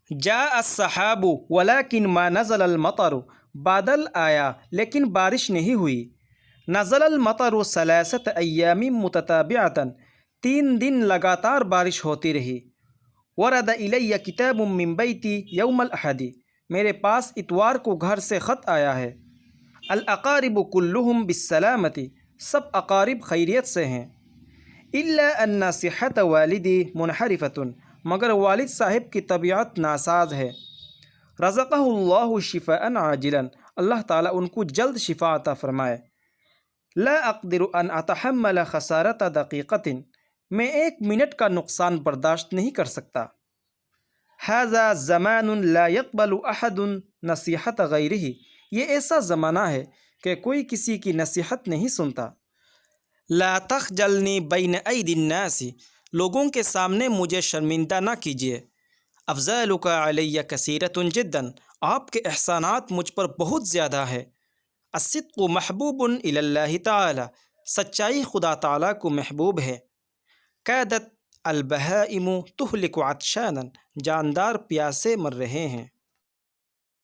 جاء السحاب ولكن ما نزل المطر، بادل آیا لیکن بارش نہیں ہوئی۔ نزل المطر ثلاثة ایام متتابعة، 3 دن لگاتار بارش ہوتی رہی۔ ورد الی کتاب من بیتی یوم الاحد، میرے پاس اتوار کو گھر سے خط آیا ہے۔ الاقارب کلہم بالسلامۃ، سب اقارب خیریت سے ہیں۔ الا ان صحت والدی منحرفۃ، مگر والد صاحب کی طبیعت ناساز ہے۔ رزقہ اللہ شفاء عاجلا، اللہ تعالیٰ ان کو جلد شفا عطا فرمائے۔ لا اقدر ان اتحمل خسارۃ دقیقۃ، میں 1 منٹ کا نقصان برداشت نہیں کر سکتا۔ ھذا زمان لا يقبل احد نصیحت غیرہ، یہ ایسا زمانہ ہے کہ کوئی کسی کی نصیحت نہیں سنتا۔ لا تخجلنی بین ایدی الناس، لوگوں کے سامنے مجھے شرمندہ نہ کیجیے۔ افضالک علی کثیرۃ جدا، آپ کے احسانات مجھ پر بہت زیادہ ہے۔ الصدق محبوب الی اللہ تعالی، سچائی خدا تعالیٰ کو محبوب ہے۔ کادت البہائم تہلک عطشانا، جاندار پیاسے مر رہے ہیں۔